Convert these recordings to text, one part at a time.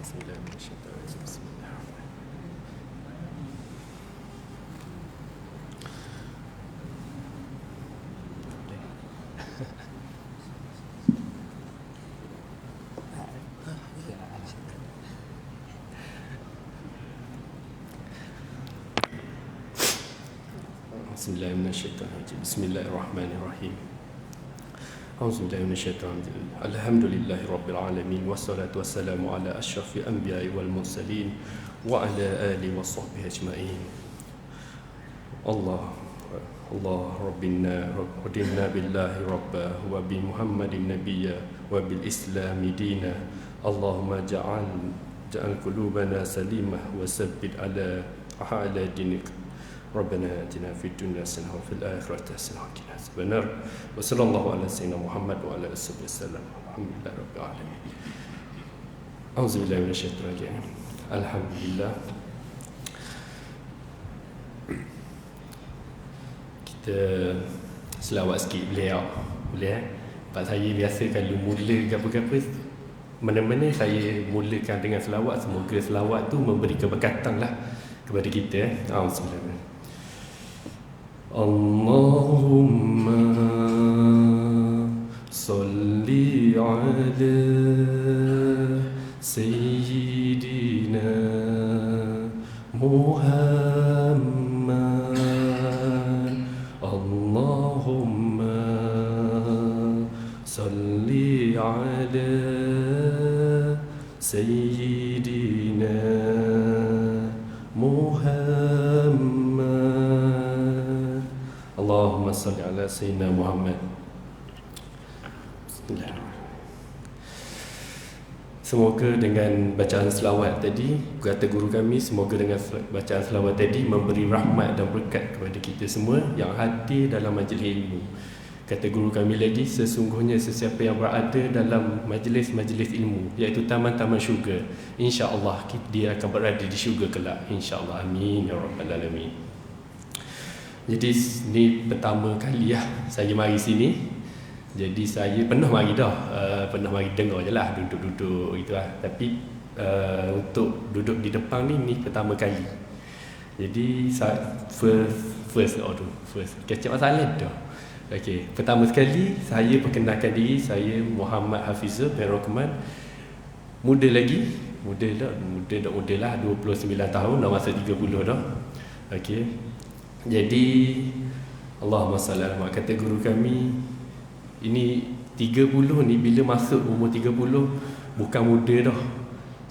Bismillahirrahmanirrahim. Bismillahirrahmanirrahim. Auzubillahi minasyaitonir rajim. Alhamdulillahirabbil alamin wassalatu wassalamu ala asyrafil anbiya'i wal mursalin wa ala alihi washabbihi ajmain. Allah rabbina radina billahi rabba wa bi Muhammadin nabiyya wa bil islami dina. Allahumma ja'al qulubana salimah wa sabbit ala dinik. Rabbana atina fid dunya hasanah wa fil akhirati hasanah wa qina adzabannar. Wa sallallahu ala sayyidina Muhammad wa ala alihi wasallam. Alhamdulillahi rabbil alamin. Auzubillahi minasyaitonir rajim. Alhamdulillah. Kita selawat sikit boleh tak? Boleh eh? Sebab saya biasa kalau mula apa-apa mana-mana saya mulakan dengan selawat. Semoga selawat tu memberi keberkatan lah kepada kita. Auzubillah. Allahumma salli ala sayyidina Muhammad. Allahumma salli ala sayyidina Muhammad. Allahumma salli ala sayyidina Muhammad. Semoga dengan bacaan selawat tadi, kata guru kami, semoga dengan bacaan selawat tadi memberi rahmat dan berkat kepada kita semua yang hadir dalam majlis ilmu. Kata guru kami lagi, sesungguhnya sesiapa yang berada dalam majlis-majlis ilmu, iaitu taman-taman syurga, insya-Allah dia akan berada di syurga kelak, insya-Allah. Amin ya rabbal alamin. Jadi ni pertama kali lah saya mari sini. Jadi saya pernah mari dah, pernah mari dengar je lah, duduk-duduk gitu lah. Tapi untuk duduk di depan ni pertama kali. Jadi first kecap masalah dah. Okey, pertama sekali saya perkenalkan diri, saya Muhammad Hafizul bin Rahman. Muda lah, 29 tahun, dah masuk 30 dah. Okey. Jadi Allahumma salli ala Muhammad. Kata guru kami, ini 30 ni bila masuk umur 30 bukan muda dah.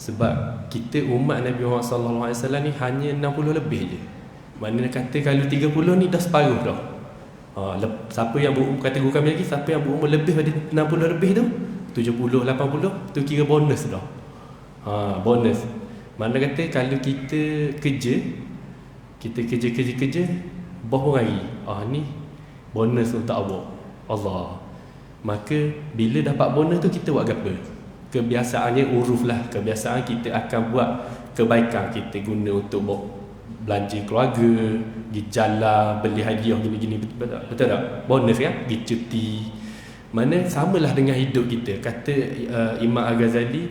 Sebab kita umat Nabi Muhammad sallallahu alaihi wasallam ni hanya 60 lebih je. Maknanya kata kalau 30 ni dah separuh dah. Siapa yang berumur, kata guru kami lagi, siapa yang berumur lebih pada 60 lebih tu 70, 80 tu kira bonus dah. Bonus. Mana kata kalau kita kerja bohong hari, ni bonus untuk Allah. Maka bila dapat bonus tu kita buat apa? Kebiasaannya uruf lah. Kebiasaan kita akan buat kebaikan. Kita guna untuk belanja keluarga, pergi jalan, beli hadiah gini-gini. Betul tak? Bonus kan? Pergi cuti. Mana samalah dengan hidup kita. Kata Imam Al-Ghazali,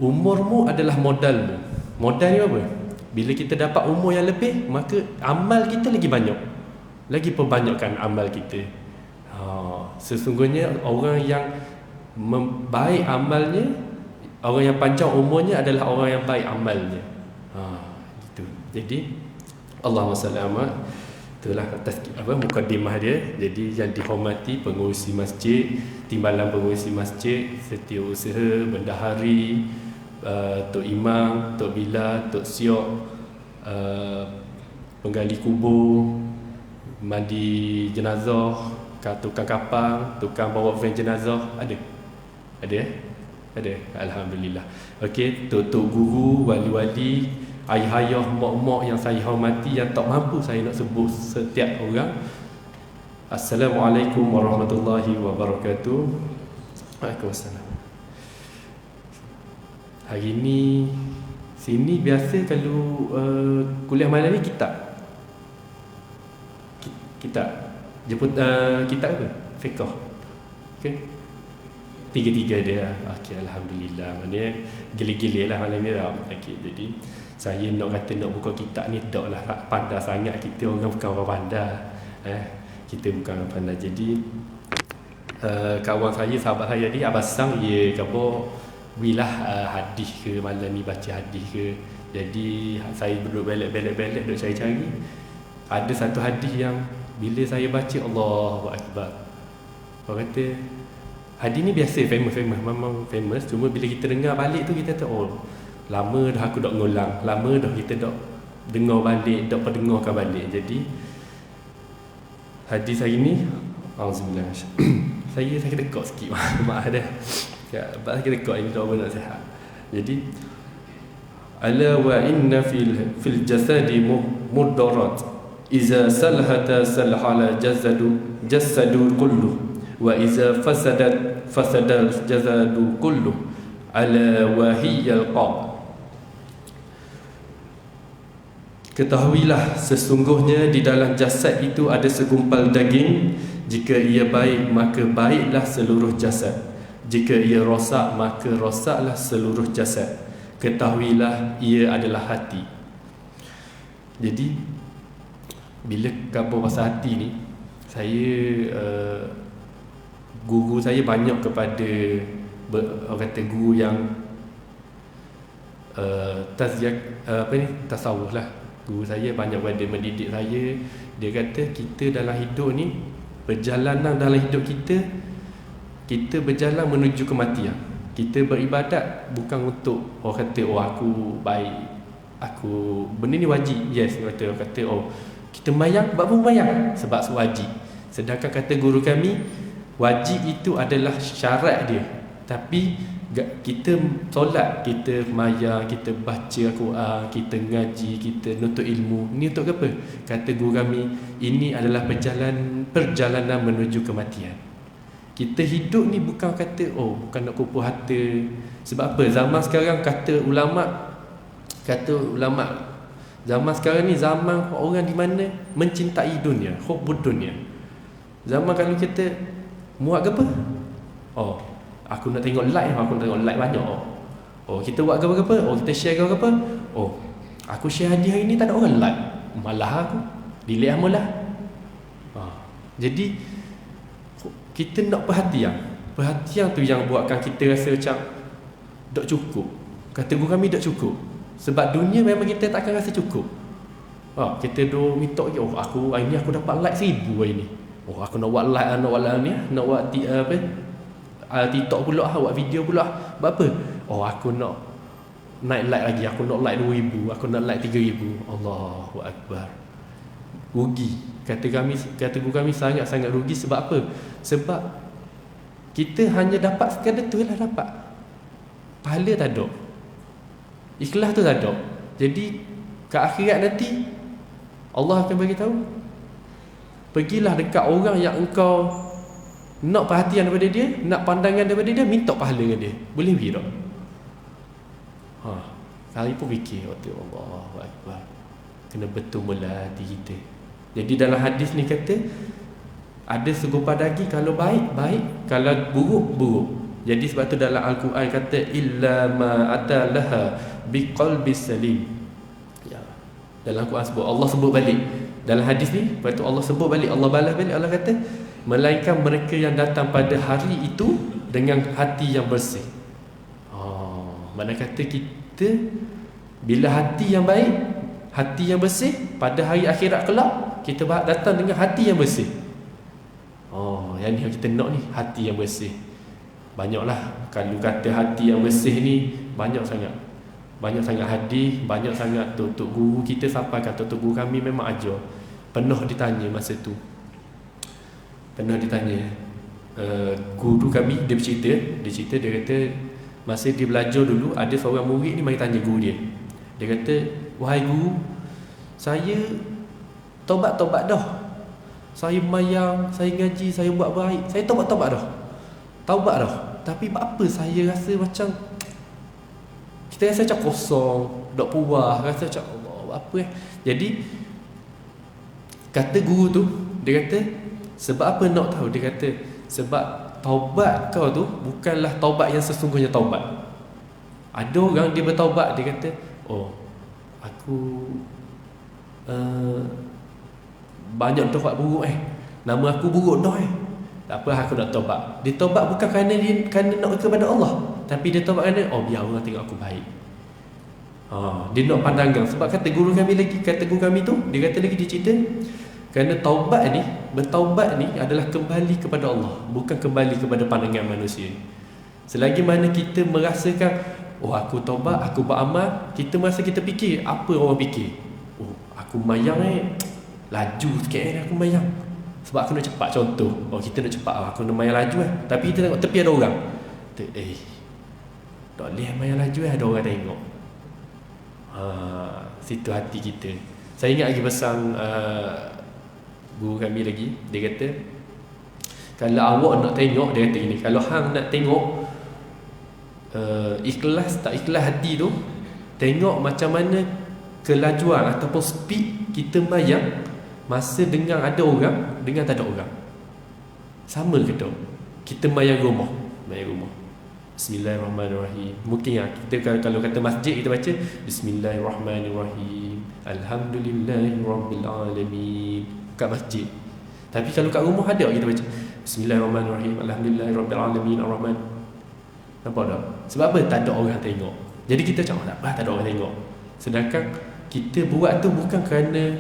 umurmu adalah modalmu. Modal ni apa? Bila kita dapat umur yang lebih, maka amal kita lagi banyak. Lagi perbanyakkan amal kita. Sesungguhnya orang yang baik amalnya, orang yang panjang umurnya adalah orang yang baik amalnya. Gitu. Jadi Allahumma salli ala, itulah atas mukadimah dia. Jadi yang dihormati pengurusi masjid, timbalan pengurusi masjid, setiausaha, bendahari, Tok Imam, Tok Bilal, Tok Siok, penggali kubur, mandi jenazah, tukang kapang, tukang bawa van jenazah, ada alhamdulillah. Okey, tok guru, wali-wali, ayah-ayah, mak-mak yang saya hormati, yang tak mampu saya nak sebut setiap orang. Assalamualaikum warahmatullahi wabarakatuh. Waalaikumsalam. Hari ni sini biasa kalau kuliah malam ni kitab jemput kitab apa? Fiqh. Okey. tiga-tiga dia. Okey, alhamdulillah. Maknanya gila-gila lah malam ni lah. Okey, jadi saya nak kata nak buka kitab ni tak lah pandai sangat. Kita orang bukan orang pandai. Kita bukan orang pandai. Jadi kawan saya, sahabat saya ni abasang dia kata bilah hadis ke malam ni baca hadis ke. Jadi saya duduk belak-belak duduk cari-cari. Ada satu hadis yang bila saya baca Allahu Akbar. Orang kata hadis ni biasa famous memang famous, cuma bila kita dengar balik tu kita tahu oh lama dah aku dak ngulang, lama dah kita dak dengar balik, dak pendengarkan balik. Jadi hadis hari ni auzubillah. saya dekat sikit maaf dah. Sebab saya dekat ini tak nak sihat. Jadi ala wa inna fil jasadi muddarat iza salhata salhala jasadu kullu wa iza fasada jasadu kullu ala wa hiya al-qalb. Ketahuilah sesungguhnya di dalam jasad itu ada segumpal daging. Jika ia baik maka baiklah seluruh jasad, jika ia rosak maka rosaklah seluruh jasad. Ketahuilah ia adalah hati. Jadi bila kabar pasal hati ni, saya guru saya banyak kepada orang kata guru yang tasawuf lah. Guru saya banyak pada mendidik saya. Dia kata kita dalam hidup ni, perjalanan dalam hidup kita berjalan menuju kematian. Kita beribadat bukan untuk orang kata oh aku baik, aku benda ni wajib. Yes, orang kata oh kita mayang, buat pun mayang sebab wajib. Sedangkan kata guru kami, wajib itu adalah syarat dia. Tapi kita solat, kita mayang, kita baca Al-Quran, kita ngaji, kita nuntut ilmu. Ni untuk apa? Kata guru kami, ini adalah perjalanan menuju kematian. Kita hidup ni bukan kata oh bukan nak kumpul harta. Sebab apa? Zaman sekarang kata ulama zaman sekarang ni zaman orang di mana mencintai dunia, hubbud dunia. Zaman kalau kita muat ke apa? Oh, aku nak tengok like, aku nak tengok like banyak. Oh, kita buat apa-apa? Oh, kita share apa-apa? Oh, aku share hadiah hari ni tak ada orang like. Malah aku delete amalah. Jadi kita nak perhatian. Perhatian tu yang buatkan kita rasa macam tak cukup. Kata guru kami tak cukup. Sebab dunia memang kita takkan rasa cukup. Kita dah minta je, oh aku hari ni aku dapat like 1000 hari ni. Oh, aku nak buat like, nak buat TikTok pula, buat video pula. Buat apa? Oh, aku nak naik like lagi, aku nak like 2000, aku nak like 3000. Allahu Akbar. Rugi. Kata guru kami sangat-sangat rugi. Sebab apa? Sebab kita hanya dapat sekadar tu lah dapat. Pahala tak ada. Ikhlas tu tak ada. Jadi ke akhirat nanti Allah akan bagi tahu. Pergilah dekat orang yang engkau nak perhatian daripada dia, nak pandangan daripada dia, minta pahala dengan dia. Boleh pergi tak? Kali pun fikir waktu Allahu Akbar. Kena betul mula hati kita. Jadi dalam hadis ni kata ada segumpal daging, kalau baik, baik, kalau buruk, buruk. Jadi sebab tu dalam Al-Quran kata illa ma atalaha biqalbis salim. Ya. Dalam Al-Quran sebut, Allah sebut balik. Dalam hadis ni, lepas tu Allah sebut balik, Allah balas balik, Allah kata melainkan mereka yang datang pada hari itu dengan hati yang bersih. Mana kata kita bila hati yang baik, hati yang bersih, pada hari akhirat kelak kita datang dengan hati yang bersih. Yang ni yang kita nak ni, hati yang bersih. Banyaklah kalau kata hati yang bersih ni, banyak sangat hadis, banyak sangat tok guru kita sampaikan. Tok guru kami memang ajar. Pernah ditanya masa tu. Guru kami dia cerita dia kata masa dia belajar dulu, ada seorang murid ni mari tanya guru dia. Dia kata, "Wahai guru, saya tobat dah. Saya mayang, saya ngaji, saya buat baik. Saya tobat dah. Taubat dah. Tapi apa saya rasa macam kita rasa macam kosong, tak puas, rasa macam Allah, apa Jadi kata guru tu, dia kata sebab apa nak tahu? Dia kata sebab taubat kau tu bukanlah taubat yang sesungguhnya taubat. Ada orang dia bertaubat, dia kata, oh, aku banyak doa buruk nama aku buruk dah tak apa, aku nak taubat. Dia taubat bukan kerana nak kepada Allah, tapi dia taubat kerana biar orang tengok aku baik. Dia nak pandangan. Sebab kata guru kami tu, dia kata lagi, dia cerita, kerana bertaubat ni adalah kembali kepada Allah, bukan kembali kepada pandangan manusia. Selagi mana kita merasakan, aku taubat, aku beramal, kita merasa, kita fikir apa orang fikir. Aku mayang laju sikit aku mayang sebab aku nak cepat. Contoh, kita nak cepat, aku nak mayang laju tapi kita tengok tepi ada orang, tak boleh mayang laju ada orang tengok. Situ hati kita. Saya ingat lagi pesan guru kami lagi, dia kata, kalau awak nak tengok, dia kata gini, kalau hang nak tengok ikhlas tak ikhlas hati tu, tengok macam mana kelajuan ataupun speed kita mayang masa dengan ada orang dengan tak ada orang. Sama ke tak? Kita mayang rumah. Bismillahirrahmanirrahim. Mungkin kita kalau kata masjid, kita baca Bismillahirrahmanirrahim, Alhamdulillahirrabbilalamin kat masjid. Tapi kalau kat rumah ada kita baca Bismillahirrahmanirrahim, Alhamdulillahirabbilalamin, Ar-Rahman. Nampak tak? Sebab apa? Tak ada orang tengok. Jadi kita cakap tak apa, tak ada orang tengok. Sedangkan kita buat tu bukan kerana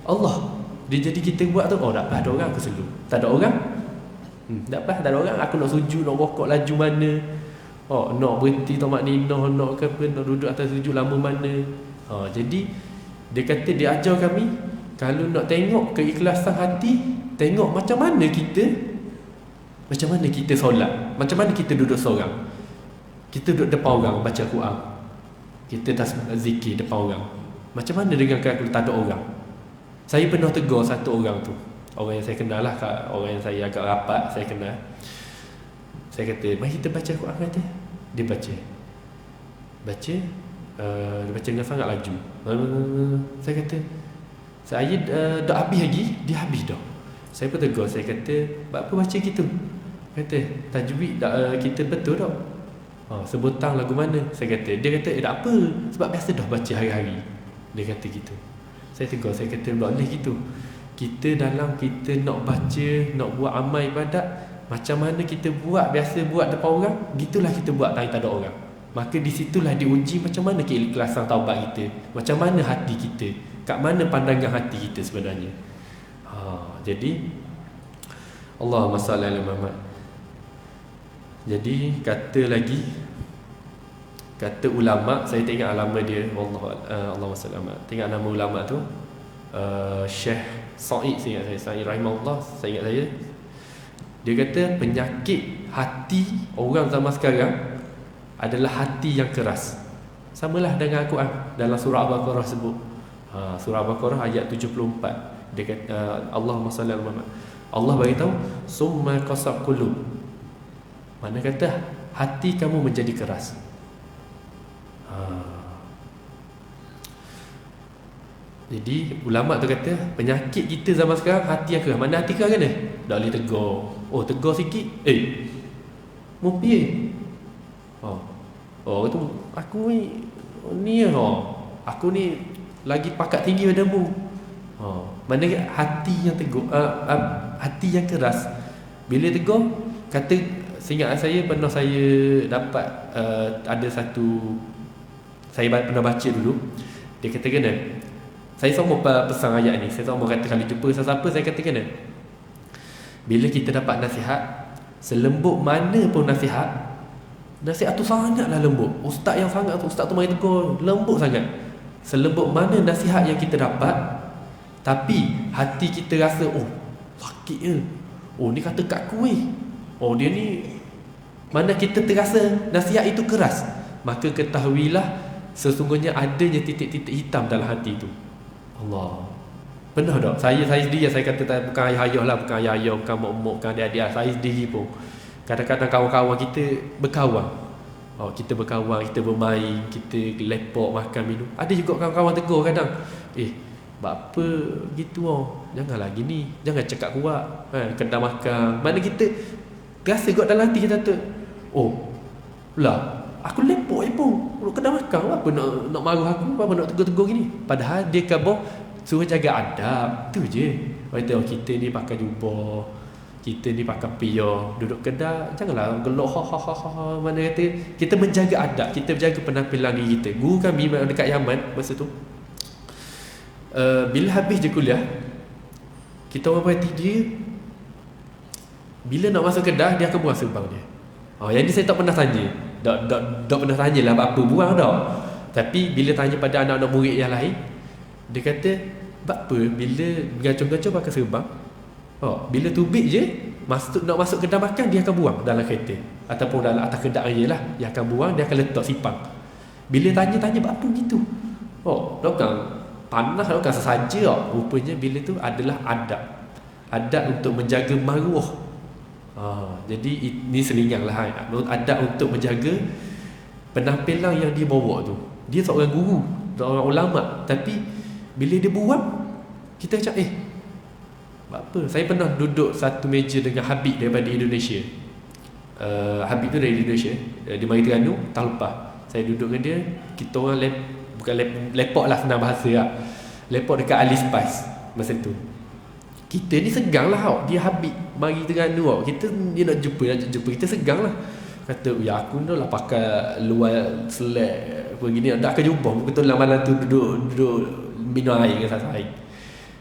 Allah. Jadi kita buat tu, tak apa, ada orang, aku selalu. Tak ada orang, tak apa, tak ada orang, aku nak sujud, nak rokok laju mana, nak berhenti tamak ninah, nak ke apa, nak duduk atas sujud lama mana. Jadi dia kata, dia ajar kami, kalau nak tengok keikhlasan hati, tengok macam mana kita solat, macam mana kita duduk seorang, kita duduk depan orang baca Quran, kita zikir depan orang. Macam mana dengan kalau tak ada orang? Saya pernah tegur satu orang tu, orang yang saya kenal lah, orang yang saya agak rapat, saya kenal. Saya kata, mari kita baca Quran, kata. Dia baca dengan sangat laju. Saya kata, saya dah habis lagi, dia habis dah. Saya pun tegur, saya kata, apa baca gitu? Kata, tajwid kita betul tak? Sebutan lagu mana? Saya kata, dia kata, tak apa, sebab biasa dah baca hari-hari. Dia kata gitu. Saya tegur, saya kata, tak boleh gitu. Kita nak baca, nak buat amal ibadat, macam mana kita buat, biasa buat depan orang, gitulah kita buat tak ada orang. Maka di situlah diuji macam mana keikhlasan taubat kita, macam mana hati kita, kat mana pandangan hati kita sebenarnya. Jadi Allahumma salli ala Muhammad. Jadi kata ulama, saya tengok nama dia, Allahumma salli ala Muhammad. Tengok nama ulama tu, Syekh Sa'id, Sa'id rahimahullah, saya ingat saya. Dia kata penyakit hati orang zaman sekarang adalah hati yang keras. Samalah dengan Al-Quran dalam surah Al-Baqarah sebut. Surah Al-Baqarah ayat 74. Dia kata, Allahumma salli ala Muhammad. Allah beritahu, summa qasat qulub. Mana kata hati kamu menjadi keras. Jadi ulama tu kata penyakit kita zaman sekarang hati yang keras. Mana hati keras kan dia? Tak boleh tegur. Tegur sikit, mau pergi. Itu aku ni aku ni lagi pakat tinggi padamu. Mana hati yang tegur, hati yang keras. Bila tegur, kata, seingat saya pernah saya dapat ada satu, saya pernah baca dulu. Dia kata kena, saya selalu pesan ayat ni, saya selalu kata kalau jumpa siapa-siapa, saya kata kena, bila kita dapat nasihat, selembut mana pun nasihat tu sangatlah lembut. Ustaz yang sangat tu, ustaz tu mari tegur, lembut sangat. Selembut mana nasihat yang kita dapat, tapi hati kita rasa, sakit je, ni kata kat aku dia ni, mana kita terasa nasihat itu keras, maka ketahuilah sesungguhnya adanya titik-titik hitam dalam hati itu. Allah. Pernah tak? Saya sendiri, saya kata bukan ayah-ayah lah, bukan ayah-ayah, bukan mak-mak, bukan adik-adik, saya sendiri pun kadang-kadang kawan-kawan kita berkawan. Kita berkawan, kita bermain, kita lepak, makan, minum. Ada juga kawan-kawan tegur kadang, buat apa gitu janganlah gini, jangan cakap kuat, kena makan. Mana kita Rasa kot dalam hati kita tu, oh lah, aku lepok pun kena makan, apa nak marah aku, apa nak tegur-tegur gini. Padahal dia khabar suruh jaga adab. Tu je. Kata kita ni pakai jubah, kita ni pakai piyah, duduk kedai, janganlah gelok ha. Mana kata kita menjaga adab, kita menjaga penampilan diri kita. Guru kami dekat Yaman masa tu, bila habis je kuliah, kita orang perhati dia, bila nak masuk kedai dia akan buang serban dia. Yang ni saya tak pernah tanya. Tak pernah tanya lah apa buang tak. Tapi bila tanya pada anak-anak murid yang lain, dia kata, apa bila gacung-gacung pakai serban, bila tubik je nak masuk kedai makan, dia akan buang dalam kereta ataupun dalam atas kedai je lah. Dia akan buang, dia akan letak sipang. Bila tanya-tanya apa gitu, dokang panah, dokang sesaja. Rupanya bila tu adalah adab untuk menjaga maruah. Jadi ini selingang lah, adab untuk menjaga penampilan yang dia bawa tu. Dia seorang guru, seorang ulama, tapi bila dia buang, kita cakap apa? Saya pernah duduk satu meja dengan Habib daripada Indonesia. Habib tu dari Indonesia, dia mari Terengganu tahun lepas. Saya duduk dengan dia, kita orang lepak lah, senang bahasa lah. Lepak dekat Ali Spice masa tu. Kita ni segang lah, dia Habib mari Terengganu, dia nak jumpa, kita segang lah. Kata, ya aku ni lah pakai luar selek apa gini, tak akan jumpa. Betul lah malam tu duduk minum air dengan sasaran.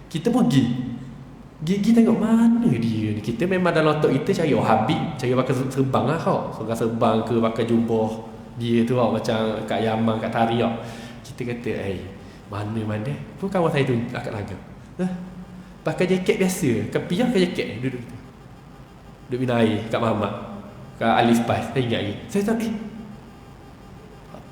Kita pergi tengok mana dia ni. Kita memang dalam otak kita cari Habib, cari pakai serban lah Pakai serban ke pakai jubah dia tu macam kat Yaman, kat Tari Kita kata, mana pun kawan saya tu akak laga. Pakai jaket biasa, kapiah ke jaket duduk minum air kat Mamat, kat Ali Spice. Saya ingat lagi. Saya tak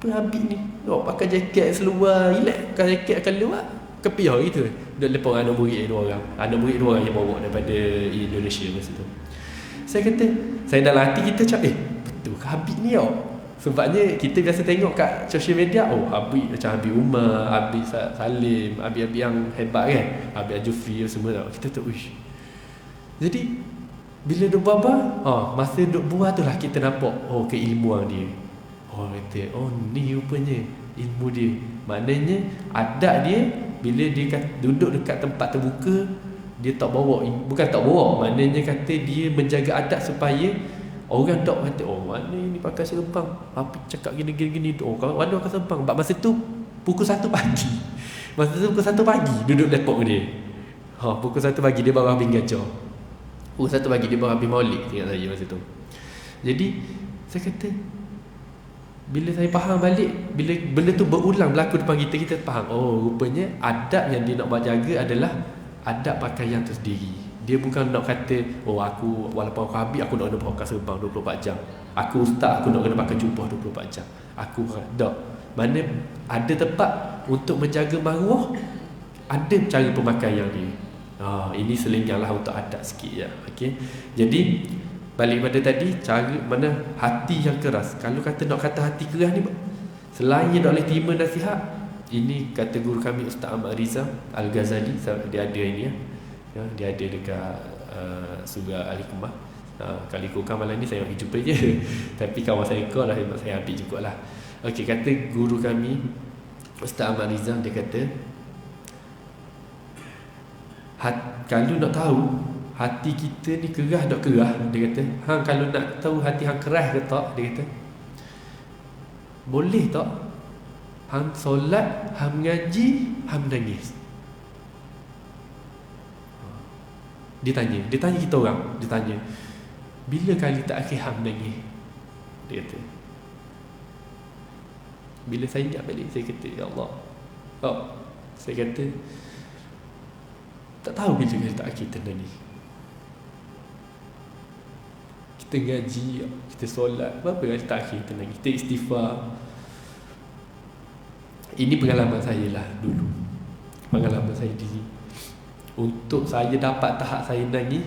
apa Habib ni? Pakai jaket seluar, relax, pakai jaket akan luar, kapiah gitu. Dia lepas anak murid dua orang yang bawa daripada Indonesia masa tu. Saya kata, saya dalam hati kita cakap, betul ke Habib ni Sebabnya kita biasa tengok kat social media, Habib macam Habib Umar, Habib Salim, Habib yang hebat kan, Habib Jufri semua tau. Kita tu uish. Jadi bila duk buat masa duk buat tu lah kita nampak keilmuan dia. Kata, ni rupanya ilmu dia. Maknanya adab dia, bila dia duduk dekat tempat terbuka, dia tak bawa, bukan tak bawa, maknanya kata dia menjaga adab supaya orang tak kata, mana ni pakai serban, apa cakap gini, mana pakai serban. Masa tu pukul 1 pagi. Masa tu pukul 1 pagi duduk lepak dia. Pukul 1 pagi dia baru habis ngajar. Pukul 1 pagi dia baru habis maulid, ingat saya masa tu. Jadi saya kata, bila saya faham balik, bila benda tu berulang berlaku depan kita faham, rupanya adab yang dia nak jaga adalah adab pakaian tu sendiri. Dia bukan nak kata, aku walaupun aku Habib, aku nak kena pakai serban 24 jam. Aku ustaz, aku nak kena pakai jubah 24 jam. Aku tak. Mana ada tempat untuk menjaga maruah, ada cara pemakaian dia. Ini selinganglah untuk adab sikit ya. Okay? Jadi balik pada tadi, cara mana hati yang keras. Kalau nak kata hati keras ni, selain nak boleh terima nasihat, ini kata guru kami Ustaz Ahmad Riza Al-Ghazali, dia ada ini dia ada dekat surah Al-Hikmah. Kali kurang malam ni saya nak jumpa je. Tapi kawan saya call lah, saya ambil jugalah. Okey, kata guru kami Ustaz Ahmad Riza, dia kata, kalau nak tahu hati kita ni keras tak keras, dia kata, kalau nak tahu hati hang keras ke tak, dia kata, boleh tak hang solat, hang mengaji, hang menangis? Dia tanya kita orang, dia tanya, bila kali tak akhir hang menangis? Dia kata. Bila saya ingat balik, saya kata, ya Allah, saya kata, tak tahu bila kali tak akhir menangis. Kita ngaji, kita solat, berapa kali tak akhir kita nangis, kita istighfar. Ini pengalaman saya lah dulu, pengalaman saya diri. Untuk saya dapat tahap saya nangis,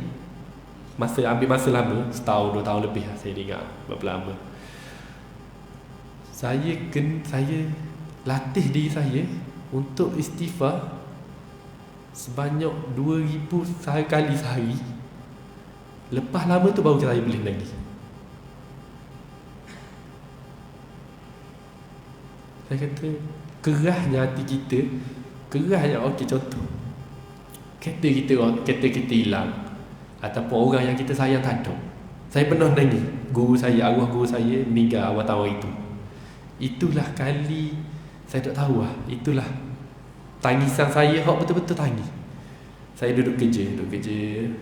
ambil masa lama, setahun 2 tahun lebih lah, saya ingat berapa lama. Saya latih diri saya untuk istighfar sebanyak 2000 kali sehari. Lepas lama tu baru saya boleh menangis. Saya kata kerahnya hati kita, kerahnya, okey contoh, kereta kita hilang ataupun orang yang kita sayang tak ada. Saya pernah nangis, arwah guru saya meninggal awal tahun itu. Itulah kali saya tak tahu lah, itulah tangisan saya hak betul-betul tangis. Saya duduk kerja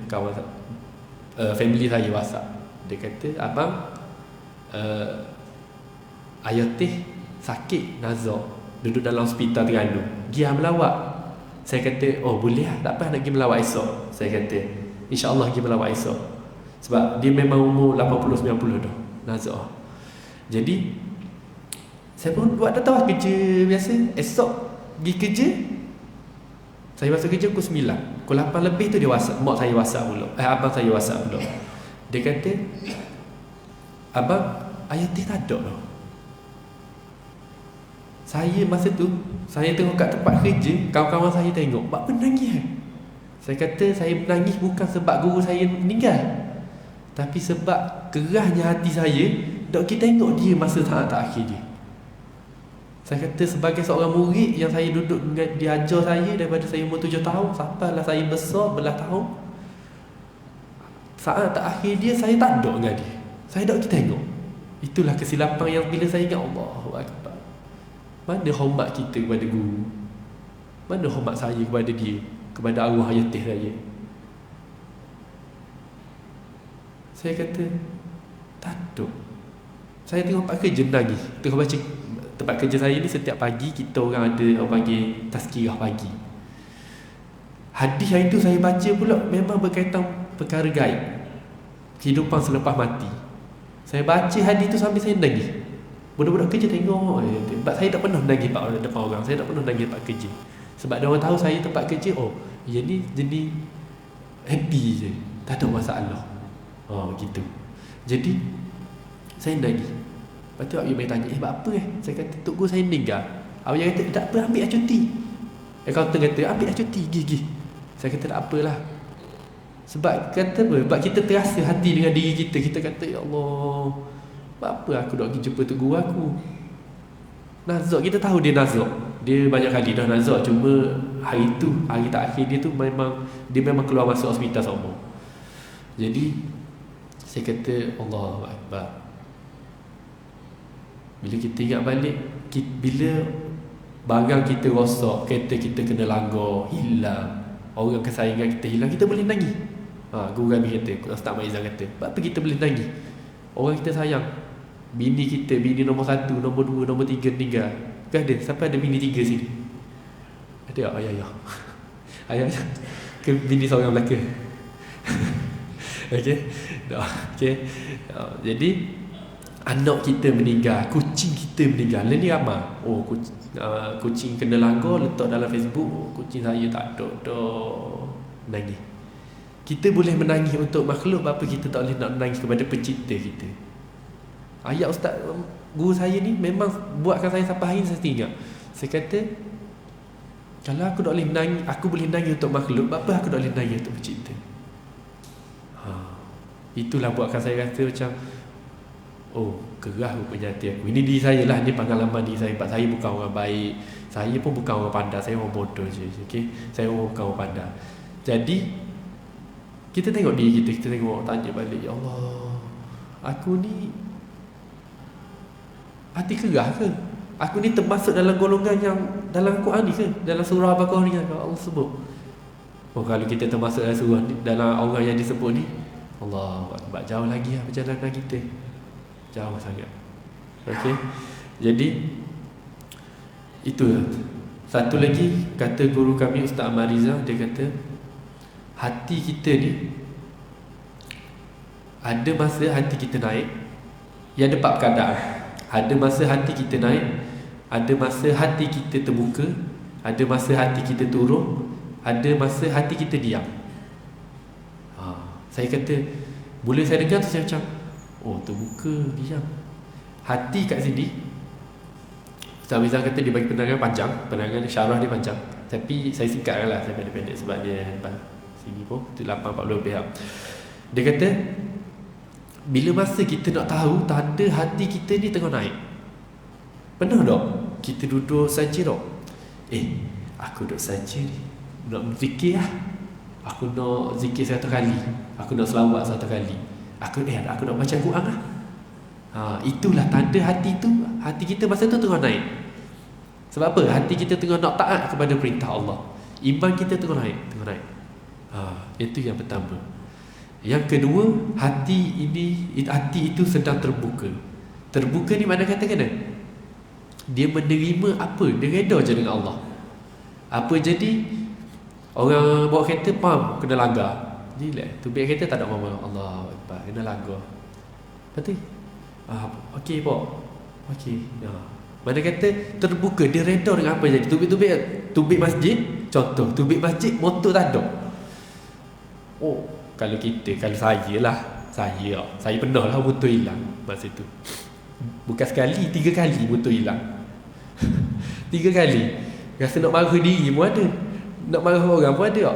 kawan family saya WhatsApp. Dia kata, abang ayah teh sakit nazak, duduk dalam hospital Terengganu, dia melawat. Saya kata, oh boleh lah, tak apa nak pergi melawat esok. Saya kata, insya-Allah pergi melawat esok. Sebab dia memang umur 80-90 dah, nazak. Jadi saya pun buat datang kerja biasa. Esok pergi kerja, saya masuk kerja pukul 9, pukul 8 lebih tu dia WhatsApp, mak saya WhatsApp pula, abang saya WhatsApp pula. Dia kata, abang, ayah teh tak ada dah. Saya masa tu, saya tengok kat tempat kerja, kawan-kawan saya tengok, buat menangis. Saya kata, saya menangis bukan sebab guru saya meninggal, tapi sebab kerahnya hati saya dok kita tengok dia masa saat akhir dia. Saya kata sebagai seorang murid yang saya duduk dengan dia ajar saya daripada saya umur 7 tahun sampailah saya besar belas tahun, saat akhir dia saya tak duduk dengan dia. Saya duduk kita tengok. Itulah kesilapan yang bila saya ingat Allahu Akbar. Mana hormat kita kepada guru? Mana hormat saya kepada dia, kepada arwah ayah teh saya? Saya kata tak duduk. Saya tengok tempat kerja lagi, tengok baca. Tempat kerja saya ni setiap pagi kita orang ada orang panggil tazkirah pagi. Hadis yang itu saya baca pula memang berkaitan perkara gaib, kehidupan selepas mati. Saya baca hadis tu sambil saya nangis. Budak-budak kerja tengok, sebab saya tak pernah nangis depan orang. Saya tak pernah nangis tempat kerja. Sebab dia orang tahu saya tempat kerja, oh, dia ni jenis happy je, tak ada masalah. Oh, gitu. Jadi saya nangis. Lepas tu Abang tanya, buat apa Saya kata, Tok Guru saya meninggal. Abang kata, tak apa, ambil lah cuti. Accountant kata, ambil lah cuti, pergi. Saya kata, tak apalah. Sebab kata apa? Sebab kita terasa hati dengan diri kita. Kita kata, ya Allah, buat apa aku nak pergi jumpa Tok Guru aku? Nazak, kita tahu dia nazak. Dia banyak kali dah nazak. Cuma hari tu, hari terakhir dia tu dia memang keluar masuk hospital semua. Jadi saya kata, Allahu Akbar. Bila kita ingat balik, bila barang kita rosak, kereta kita kena langgar, hilang, orang kesayangan kita hilang, kita boleh nangis. Guru kami kata, Ustaz Maizan kata, apa kita boleh nangis? Orang kita sayang, bini kita, bini nombor 1, nombor 2, nombor 3 meninggal. Kan ada, siapa ada bini 3 sini? Ada tak? Ayah. Ayah ke bini seorang Melaka? Okey. Jadi anak kita meninggal, kucing kita meninggal. Lain ni ramai. Oh, kucing kena langgar, letak dalam Facebook, kucing saya tak ada. Menangis. Kita boleh menangis untuk makhluk, apa kita tak boleh nak menangis kepada pencipta kita? Ayat Ustaz guru saya ni memang buatkan saya sampai hari ni saya ingat. Saya kata, kalau aku tak boleh menangis, aku boleh menangis untuk makhluk, apa aku tak boleh menangis untuk pencipta? Itulah buatkan saya rasa macam, oh, kerah rupanya hati aku. Ini diri saya lah, ini pengalaman diri saya. Sebab saya bukan orang baik, saya pun bukan orang pandai, saya orang bodoh je. Okay? Saya bukan orang pandai. Jadi kita tengok diri kita, kita tengok, tanya balik, ya Allah, aku ni hati kerah ke? Aku ni termasuk dalam golongan yang dalam Quran ni ke? Dalam surah Al-Baqarah ni kan Allah sebut. Oh, kalau kita termasuk dalam surah ni, dalam orang yang disebut ni, Allah Akbar, jauh lagi lah perjalanan kita. Jauh sangat. Okey. Jadi itu satu lagi kata guru kami Ustaz Ahmad Riza, dia kata hati kita ni ada masa hati kita naik, yang ada 4 keadaan. Ada masa hati kita naik, ada masa hati kita terbuka, ada masa hati kita turun, ada masa hati kita diam. Saya kata, boleh saya dengar tu saya macam, oh, terbuka, diam. Hati kat sini, Ustaz Mizan kata dia bagi penerangan panjang, penerangan syarah dia panjang, tapi saya singkatkan lah, saya pendek-pendek sebab dia sini pun 8:40 lebih. Dia kata, bila masa kita nak tahu tanda hati kita ni tengah naik. Pernah tak kita duduk saja tak? Aku duduk saja ni, nak zikir lah. Aku nak zikir 100 kali, aku nak selawat 100 kali, aku nak baca Quran lah. Itulah tanda hati tu. Hati kita masa tu tengah naik. Sebab apa? Hati kita tengah nak taat kepada perintah Allah. Iman kita tengah naik. Itu yang pertama. Yang kedua, hati itu sedang terbuka. Terbuka ni mana kata kena? Dia menerima apa? Dia reda je dengan Allah. Apa jadi? Orang bawa kereta, pam, kena langgar. Jadi tubik kereta tak ada mama. Allah Akbar, kena langgar. Betul? Okey pak. Okey. Mana kata terbuka, dia reda dengan apa jadi. Tubik masjid, contoh, tubik masjid motor tak ada. Kalau saya lah, saya pernah lah motor hilang masa tu. Bukan sekali, 3 kali motor hilang. 3 kali. Rasa nak marah diri pun ada, nak marah orang pun ada.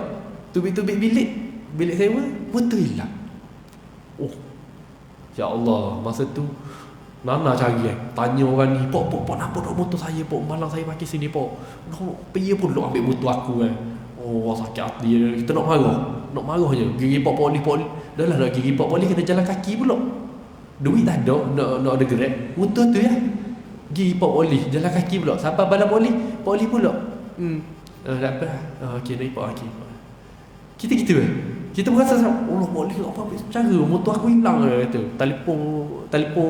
Tubik-tubik bilik sewa, motor hilang. Ya Allah, masa tu mana cari tanya orang ni, Pok nampak tak motor saya, Pok, malang saya pakai sini, Pok. Pergi pun duk ambil motor aku sakit hati. Kita nak marah je. Gigi Pok Polis. Dah lah nak gigi Pok Polis, kena jalan kaki pula. Duit tak ada, nak ada Grab. Motor tu ya, gigi Pok Polis, jalan kaki pula. Sampai bala Polis pula. Tak apa. Okey, naik Pok lagi. Kita gitu kita berasa Allah boleh apa cara motor aku hilang kata. Telefon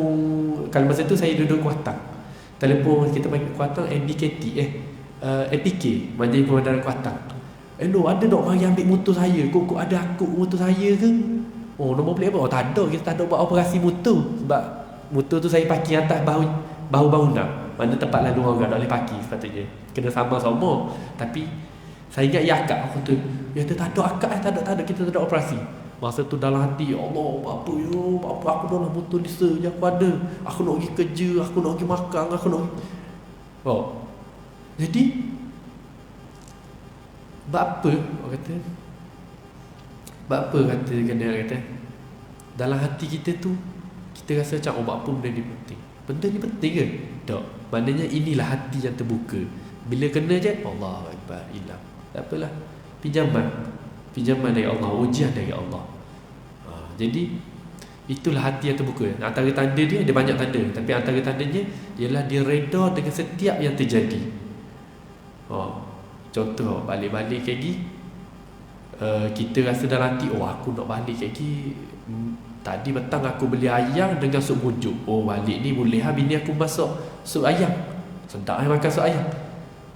kalau masa tu saya duduk Kuantan. Telefon kita panggil Kuantan MBKT APK, Majlis Pemandangan Kuantan. Ada dok mari ambil motor saya. Kok ada aku motor saya ke? Nombor plate apa? Tak ada, kita tak ada buat operasi motor. Sebab motor tu saya parking atas bahu bangunan. Mana tempat lalu orang tak boleh parking sepatutnya. Kena sama-sama. Tapi saya ingat akak aku tu. Ya tak ada akak, tak ada, kita tak ada operasi. Masa tu dalam hati, ya Allah, apa aku dalam motor ni saja aku ada. Aku nak pergi kerja, aku nak pergi makan, aku nak. Jadi Bapa kata dalam hati kita tu kita rasa macam bapa benda ni penting. Benda ni penting ke? Tak. Maknanya inilah hati yang terbuka. Bila kena je, Allah Akbar, hilang. Tak apalah. Pinjaman dari Allah, ujian dari Allah. Jadi itulah hati yang terbuka. Antara tanda dia ada banyak tanda, tapi antara tandanya ialah dia reda dengan setiap yang terjadi. Contoh balik-balik lagi, kita rasa dalam hati, aku nak balik lagi. Tadi petang aku beli ayam dengan sup mujuk. Balik ni boleh bini aku masak sup ayam. Sedap makan sup ayam.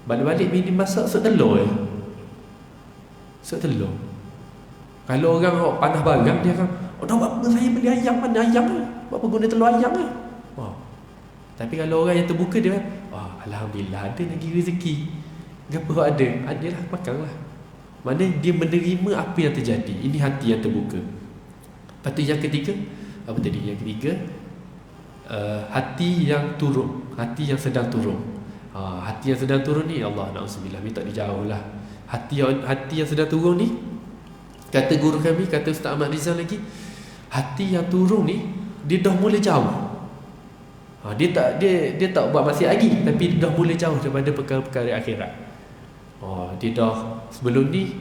Balik-balik bini masak sup telur. Sup telur. Kalau orang panah barang, dia akan, bapa saya beli ayam, mana ayam ni? Bapa guna telur ayam ni? Tapi kalau orang yang terbuka, dia Alhamdulillah, ada lagi rezeki. Apa ada? Adalah, makanlah. Mana dia menerima apa yang terjadi. Ini hati yang terbuka. Lepas tu yang ketiga, apa tadi? Yang ketiga, hati yang turun. Hati yang sedang turun. Hati yang sedang turun ni, Allah na'udzubillah, minta dijauh lah. Hati yang sedang turun ni, kata guru kami, kata Ustaz Ahmad Rizal lagi, hati yang turun ni, dia dah mula jauh. Dia tak buat maksiat lagi, tapi dia dah mula jauh daripada perkara-perkara akhirat. Dia dah sebelum ni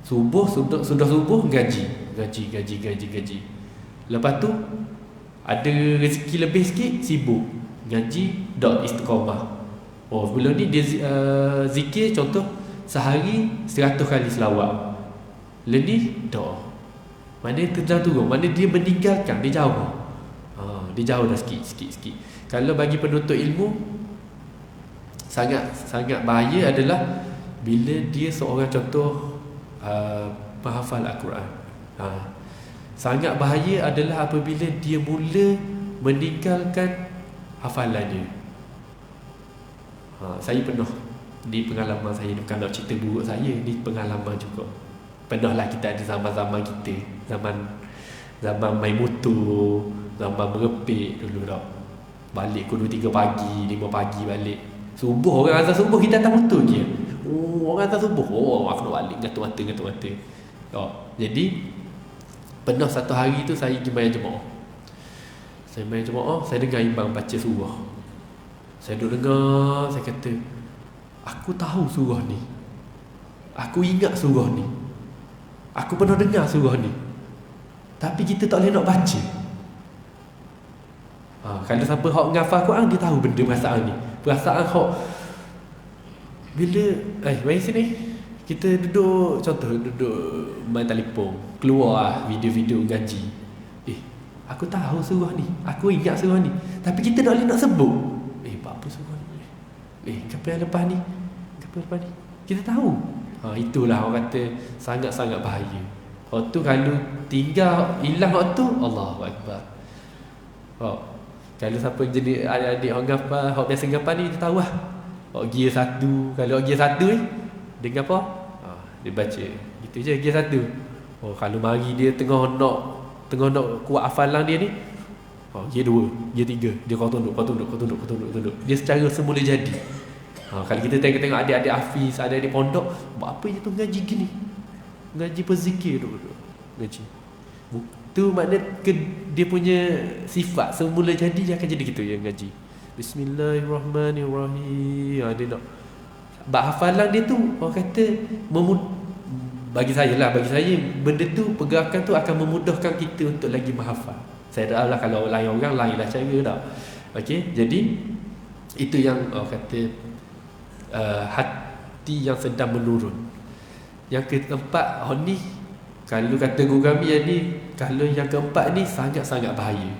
subuh, sudah subuh gaji. Lepas tu ada rezeki lebih sikit, sibuk gaji, istiqamah. Sebelum ni dia zikir, contoh sehari 100 kali selawat. Lepas dah mana terjauh turun, mana dia meninggalkan, dia jauh. Dia jauh dah sikit. Kalau bagi penuntut ilmu, sangat bahaya adalah bila dia seorang contoh penghafal Al-Quran. Sangat bahaya adalah apabila dia mula meninggalkan hafalannya. Saya pernah, di pengalaman saya, bukan nak cerita buruk saya, ni pengalaman juga. Pernahlah kita ada zaman-zaman kita, zaman main motor, zaman merepek dulu dah. Balik pukul 2-3 pagi, 5 pagi balik. Subuh, orang azan subuh kita atas motor je. Orang azan subuh, aku nak balik, gatuk mata. Jadi Pernah satu hari tu saya pergi main jemaah. Saya main jemaah, saya dengar imam baca surah. Saya duduk dengar, saya kata, aku tahu surah ni. Aku ingat surah ni. Aku pernah dengar surah ni. Tapi kita tak boleh nak baca. Kalau siapa hok menghafal Quran, dia tahu benda perasaan ni. Perasaan hok bila mari sini. Kita duduk, contoh duduk main telefon, keluar video-video ngaji. Aku tahu surah ni, aku ingat surah ni, tapi kita tak boleh nak sebut. Apa surah ni? Apa yang lepas ni? Apa lepas ni? Kita tahu. Itulah orang kata sangat-sangat bahaya. Waktu kalau tinggal hilang waktu, Allahu Akbar. Kalau siapa jenis adik-adik orang gafal, orang biasa gafal ni, dia tahu lah. Gear 1, kalau gear 1 ni dia apa? Dia baca. Gitu je gear 1. Kalau mari dia tengah nak kuat hafalan dia ni, gear 2, gear 3, dia kau tunduk. Dia secara semula jadi. Kalau kita tengok adik-adik hafiz, adik-adik pondok, buat apa je tu ngaji gini? Ngaji perzikir dulu. Ngaji. Tu makna dia punya sifat semula jadi, dia akan jadi gitu yang ngaji. Bismillahirrahmanirrahim. Dia nak hafalan dia tu, orang kata bagi saya benda tu, pergerakan tu akan memudahkan kita untuk lagi menghafal. Saya tahu lah kalau lain orang lain lah cara dah. Okey, jadi itu yang orang kata hati yang sedang menurun. Yang keempat, ni kalau kata guru kami ni, kalau yang keempat ni sangat-sangat bahaya.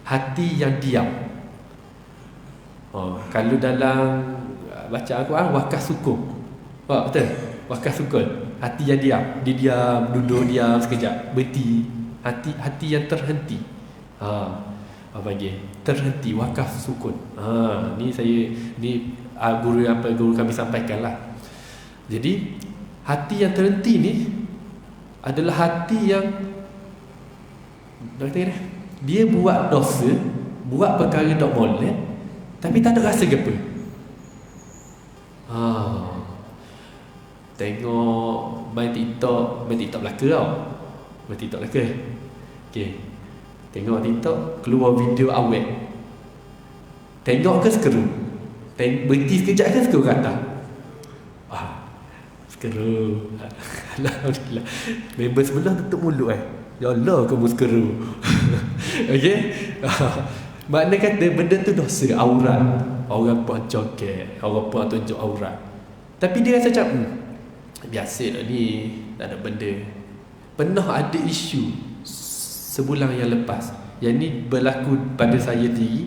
Hati yang diam. Kalau dalam bacaan Al-Quran, wakas sukun. Betul? Wakas sukun. Hati yang diam. Dia diam, duduk diam sekejap, berhenti. Hati yang terhenti. Bagi terhenti, wakaf sukun. Ni guru kami sampaikan lah. Jadi hati yang terhenti ni adalah hati yang dia buat dosa, buat perkara tak boleh, tapi tak ada rasa apa. Tengok main TikTok belaka tau. Main TikTok belaka. Okey. Tengok TikTok, keluar video awet. Tengok ke sekeru? Berhenti sekejap ke sekeru kata? Sekeru. Alhamdulillah. Member sebelah tutup mulut Ya Allah, kamu sekeru. Okey? Makna kata benda tu dosa, aurat. Orang pun joget, orang pun tunjuk aurat. Tapi dia rasa macam biasa ni, tak ada benda. Pernah ada isu sebulan yang lepas, yang ni berlaku pada saya sendiri,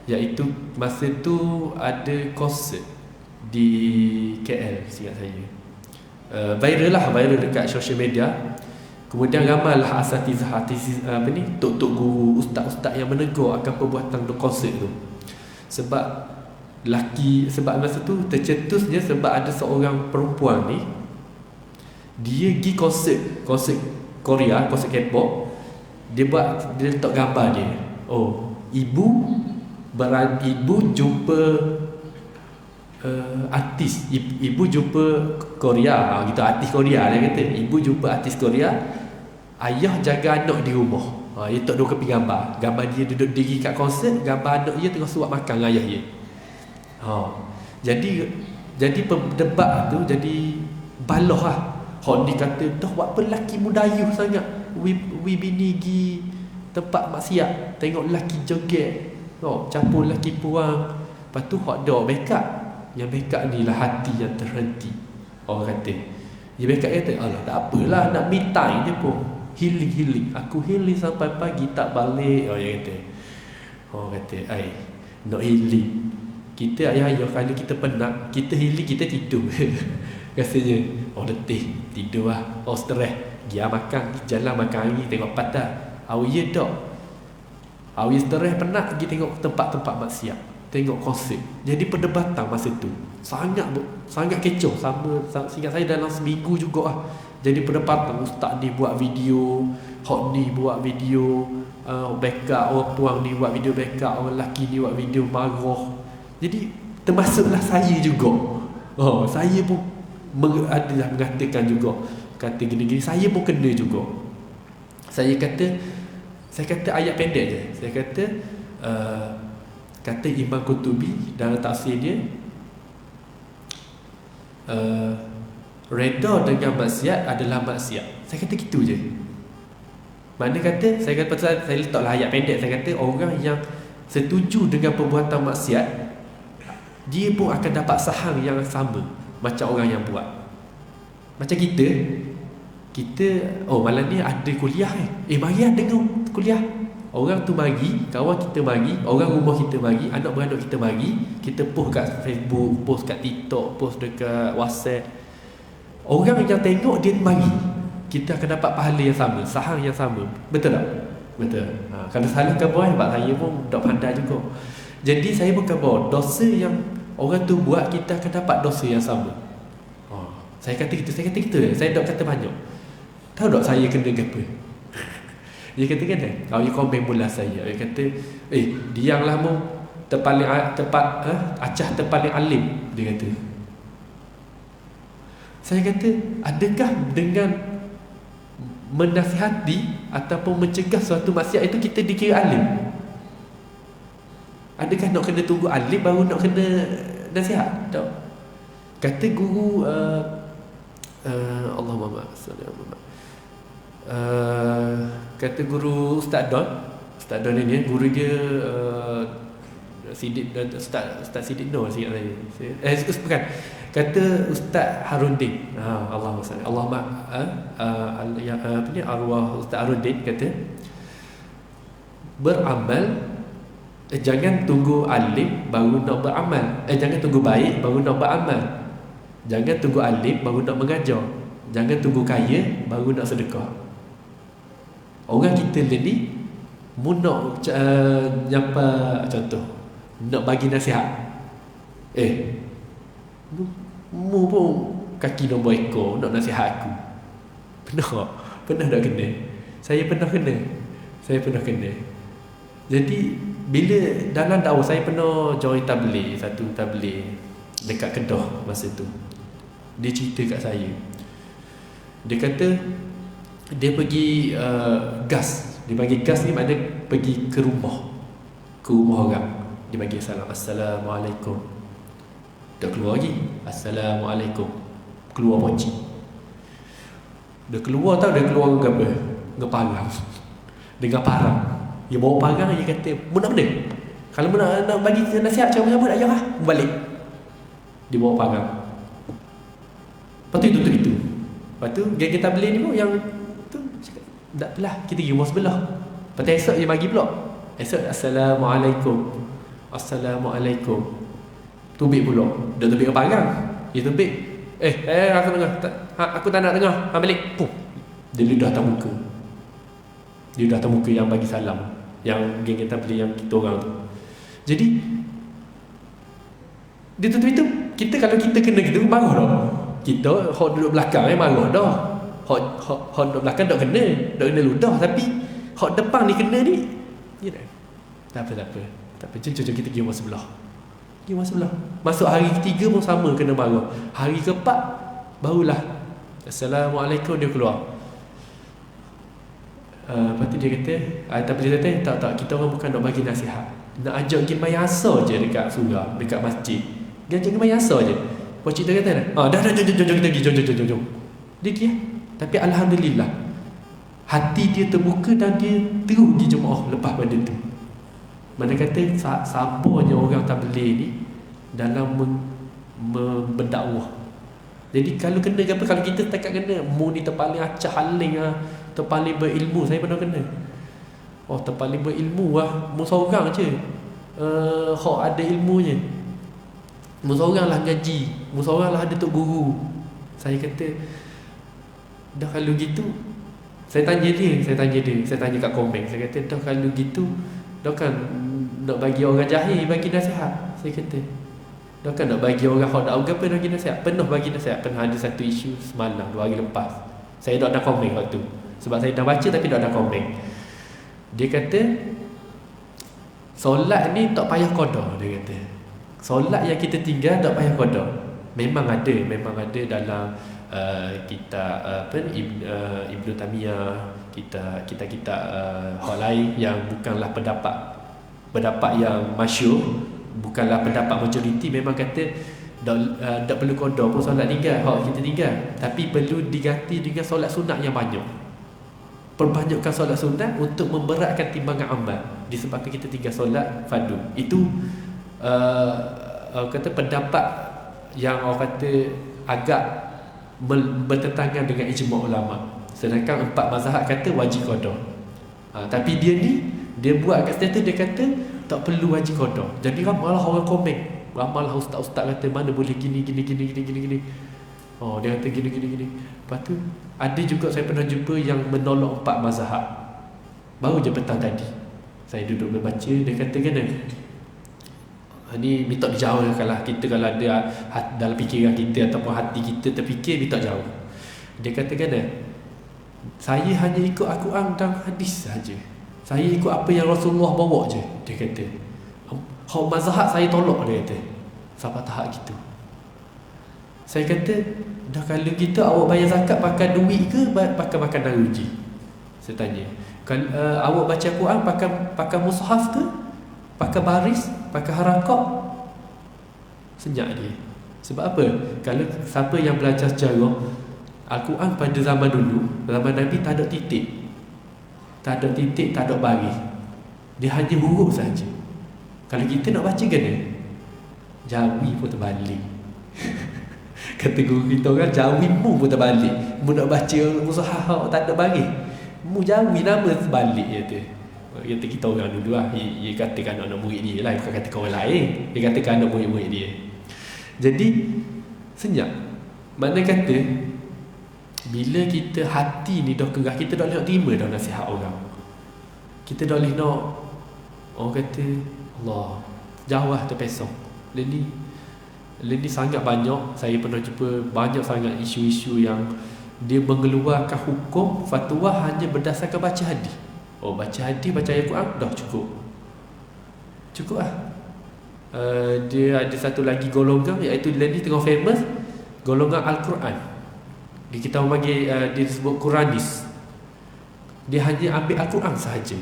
iaitu masa tu ada konsert di KL, seingat saya. Viral dekat social media. Kemudian ramailah asatizah tok-tok guru, ustaz-ustaz yang menegur akan perbuatan konsert tu. Sebab masa tu tercetusnya sebab ada seorang perempuan ni, dia pergi konsert Korea, konsert K-pop. Dia letak gambar dia. Ibu jumpa artis. Ibu jumpa Korea, gitu, artis Korea dia kata. Ibu jumpa artis Korea, ayah jaga anak di rumah. Dia letak dua keping gambar. Gambar dia duduk diri kat konsert, gambar anak dia tengah suap makan dengan ayah dia. Jadi debat tu jadi baloh lah. Dia kata, dah buat apa lelaki mudayuh sangat, we bini gi tempat maksiat, tengok lelaki joget, campur lelaki puang. Lepas tu dia backup. Yang backup ni lah hati yang terhenti. Orang kata, dia backup kata, alah tak apalah, nak me time je pun, healing. Aku healing sampai pagi tak balik. Dia kata, orang kata, nak healing. Kita ayah-ayah kalau kita penat, kita healing, kita tidur. Rasanya letih, tidur lah. Stres, dia makan, jalan makan hari, tengok patah. Ya tak. Awak stres, penat, pergi tengok tempat-tempat maksiat, tengok konsert. Jadi perdebatan masa tu sangat kecoh. Sama seingat saya dalam seminggu juga lah. Jadi perdebatan, ustaz ni buat video, hot ni buat video backup, orang puang ni buat video backup, orang lelaki ni buat video marah. Jadi termasuklah saya juga. Saya pun adalah mengatakan juga, kata gini-gini, saya pun kena juga. Saya kata ayat pendek je. Saya kata kata Imam Qurtubi dalam tafsir dia, redha dengan maksiat adalah maksiat. Saya kata gitu je. Mana kata, saya letaklah ayat pendek. Saya kata orang yang setuju dengan perbuatan maksiat, dia pun akan dapat saham yang sama macam orang yang buat. Macam kita malam ni ada kuliah mari dengar kuliah. Orang tu mari, kawan kita mari, orang rumah kita mari, anak beranak kita mari, kita post kat Facebook, post kat TikTok, post dekat WhatsApp. Orang yang tengok dia mari, kita akan dapat pahala yang sama, saham yang sama. Betul tak? Betul. Kalau salah khabar, sebab saya pun tak pandai juga. Jadi saya pun khabar, dosa yang orang tu buat, kita akan dapat dosa yang sama. Saya kata gitu. Saya tak kata banyak. Tahu tak saya kena apa? Dia kata kan, kalau you komen mula saya, dia kata, diamlah mu terpaling acah terpaling alim, dia kata. Saya kata, adakah dengan menasihati ataupun mencegah suatu maksiat itu kita dikira alim? Adakah nak kena tunggu alim baru nak kena nasihat? Tak. Kata guru Allahumma sallallahu kata guru Ustaz Don ni, guru dia Sidik Ustaz Sidik Nur bukan, kata Ustaz Harundin, Allahumma salli arwah Ustaz Harundin, kata beramal jangan tunggu alim baru nak beramal, jangan tunggu baik baru nak beramal, jangan tunggu alim baru nak mengajar, jangan tunggu kaya baru nak sedekah. Orang kita ni mu nak contoh nak bagi nasihat, mu pun kaki nombor ekor nak nasihat aku. Pernah tak kena? Saya pernah kena. Jadi bila dalam dakwah, saya pernah join satu tabligh dekat Kedah masa tu. Dia cerita kat saya, dia kata dia pergi gas. Dia bagi gas ni makna pergi ke rumah orang. Dia bagi salam, Assalamualaikum. Dah keluar lagi, Assalamualaikum. Keluar moci. Dia keluar dengan apa? Dengan parang. Dengan parang. Dia bawa parang, dia kata, mu nak benda? Kalau mu nak bagi nasihat macam-macam, nak ayah balik. Dia bawa parang. Lepas tu itu. Lepas tu geng kita beli ni pun yang tu cakap, tak apalah, kita pergi rumah sebelah. Lepas tu esok dia bagi pula. Esok Assalamualaikum. Tubik pula. Dia tubik ke parang. Dia tubik. Aku dengar. Aku tak nak dengar. Balik. Pum. Dia ludah atas muka. Yang bagi salam. Yang geng kita beli, yang kita orang tu. Jadi dia tutup itu. Kalau kita kena gitu, marah dah. Kita hok duduk belakang marah dah. Hok duduk belakang tak kena ludah, tapi hok depan ni kena ni. Tak apa. Jom kita pergi rumah sebelah. Masuk hari ketiga pun sama kena marah. Hari keempat barulah Assalamualaikum, dia keluar. Lepas tu dia kata, tapi dia kata tak, kita orang bukan nak bagi nasihat, nak ajak pergi main asar je dekat surau, dekat masjid. Dia ajak pergi main asar je. Pocik tu kata, dah, jom. Dia pergi. Tapi alhamdulillah, hati dia terbuka dan dia terus pergi jemaah lepas pada tu. Mana kata sabarnya orang tabligh ni dalam berdakwah. Jadi kalau kena apa, kalau kita setakat kena mu ni terpaling acah haling terpaling berilmu. Saya pernah kena. Terpaling berilmu mu seorang je. Hok ada ilmunya. Mu seorang lah ngaji, mu seorang lah ada tok guru. Saya kata, dah kalau gitu, saya tanya kat komen. Saya kata, dah kalau gitu, dah kan nak bagi orang jahil bagi nasihat. Saya kata, dah kan nak bagi orang hok dak apa bagi nasihat. Pernah bagi nasihat. Pernah ada satu isu semalam 2 hari lepas. Saya tak ada komen waktu, sebab saya dah baca tapi tak ada komen. Dia kata, solat ni tak payah qada. Dia kata, solat yang kita tinggal tak payah qada. Memang ada dalam kitab Ibnu Taimiyah, kita hal lain yang bukanlah pendapat yang masyhur, bukanlah pendapat majoriti, memang kata tak perlu qada pun solat tinggal, kita tinggal, tapi perlu diganti dengan solat sunat yang banyak. Perbanyakkan solat sunat untuk memberatkan timbangan amal disebabkan kita tinggal solat fardu. Itu kata pendapat yang orang kata agak bertentangan dengan ijma' ulama. Sedangkan 4 mazhab kata wajib qada. Tapi dia buat kat situ, dia kata tak perlu wajib qada. Jadi malah orang komen, malah ustaz-ustaz kata mana boleh gini. Dia kata gini. Lepas tu ada juga saya pernah jumpa yang menolak 4 mazhab. Baru je petang tadi saya duduk membaca, dia kata kena ni minta dijauhkan lah. Kita kalau ada dalam fikiran kita ataupun hati kita terfikir, minta jauh. Dia kata kena, saya hanya ikut Al-Quran dan hadis saja. Saya ikut apa yang Rasulullah bawa je. Dia kata mazhab saya tolak, dia kata. Sampai tahap gitu. Saya kata, dah kalau gitu awak bayar zakat pakai duit ke pakai makanan ruji? Saya tanya. Kalau awak baca Quran pakai mushaf ke? Pakai baris? Pakai harakah? Senyap dia. Sebab apa? Kalau siapa yang belajar sejarah Al-Quran pada zaman dulu, zaman Nabi tak ada titik. Tak ada titik, tak ada baris. Dia hanya huruf saja. Kalau kita nak baca kena jawi pun terbalik. Kata guru kita kan, jawi mu pun terbalik. Mu nak baca mushaf tak ada baris, mu jawi nama terbalik je tu. Kata kita orang dulu lah, dia katakan anak murid dia lah, bukan katakan orang lain. Dia katakan anak murid-murid dia. Jadi senyap. Mana kata bila kita hati ni dah kerah, kita tak boleh nak terima dah nasihat orang. Kita tak boleh nak, orang kata Allah jauh lah terpesong. Ini sangat banyak. Saya pernah jumpa banyak sangat isu-isu yang dia mengeluarkan hukum fatwa hanya berdasarkan baca hadis. Baca hadis, baca ayat Quran dah cukup lah. Dia ada satu lagi golongan, iaitu ni tengah famous, golongan Al-Quran. Kita panggil dia disebut Quranis. Dia hanya ambil Al-Quran sahaja,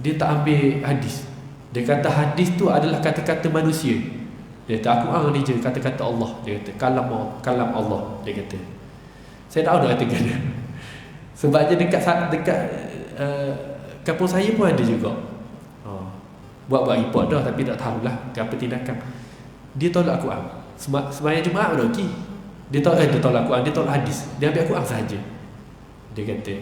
dia tak ambil hadis. Dia kata hadis tu adalah kata-kata manusia. Dia kata Al-Quran ni je kata-kata Allah. Dia kata kalam Allah. Dia kata, saya tahu nak katakan dia. Sebabnya dekat kampung saya pun ada juga. Buat report dah, tapi tak tahulah apa tindakan. Dia tolak Al-Quran. Sembahyang Jumaat dah okey. Dia tolak Al-Quran, dia tolak hadis. Dia ambil Al-Quran sahaja. Dia kata,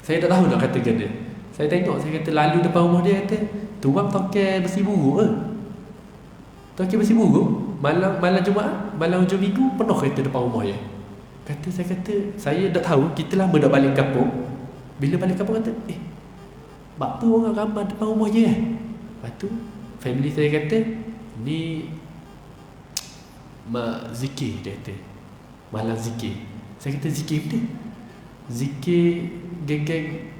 saya tak tahu nak katakan dia. Saya tengok, saya kata lalu depan rumah dia, kata tuang tokel besi buruk ke? Tokel besi buruk malam Jumaat, malam hujung minggu penuh kereta depan rumah dia. Saya kata saya tak tahu, kita lama dah balik kampung. Bila balik kampung kata, apa orang ramai depan rumah je kan? Lepas tu family saya kata, ni zikir, dia kata malam zikir. Saya kata zikir apa? Zikir geng-geng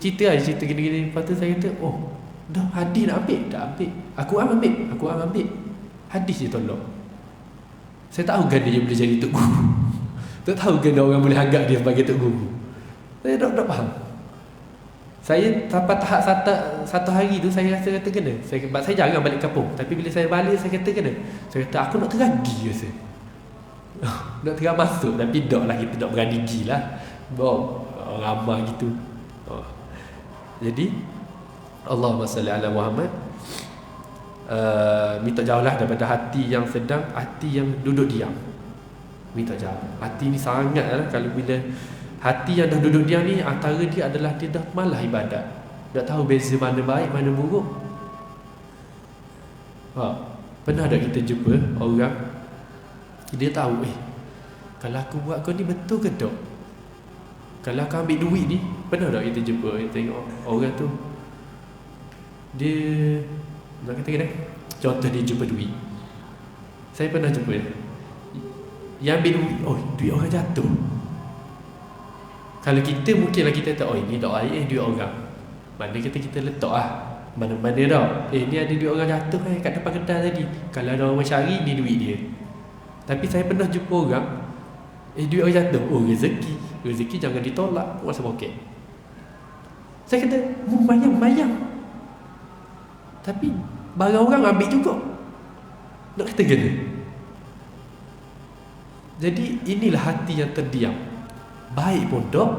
cerita gini-gini. Lepas tu saya kata, dah hadis nak ambil? Tak ambil. Aku ambil hadis je tolong. Saya tahu kan dia boleh jadi tok guru. Tak tahu kan orang boleh anggap dia sebagai tok guru. Saya tak faham. Saya sampai tahap satu hari tu saya rasa kata kena. Saya jarang balik kampung, tapi bila saya balik saya kata kena. Saya kata aku nak teragi rasa. Nak terang masuk, tapi tak lah, kita tak berani pergi lah. Ramai gitu. Jadi Allahumma salli ala Muhammad. Minta jauhlah daripada hati yang sedang, hati yang duduk diam. Minta jauh. Hati ni sangat lah, kalau bila hati yang dah duduk diam ni, antara dia adalah dia dah malas ibadat. Tak tahu beza mana baik, mana buruk. Pernah tak kita jumpa orang, dia tahu kalau aku buat kau ni betul ke tak? Kalau aku ambil duit ni, pernah tak kita jumpa, kita tengok orang tu, dia nak kata contoh dia jumpa duit. Saya pernah jumpa yang ambil duit, duit orang jatuh. Kalau kita mungkinlah kita tahu, ini tak baik duit orang. Mana kita letak lah, mana-mana dah, ni ada duit orang jatuh kat depan kedai tadi. Kalau ada orang cari, ni duit dia. Tapi saya pernah jumpa orang, Duit orang jatuh, oh rezeki jangan ditolak, masa poket. Saya kata mayang. Tapi barang orang ambil juga, nak kata gana. Jadi inilah hati yang terdiam. Baik pun dok,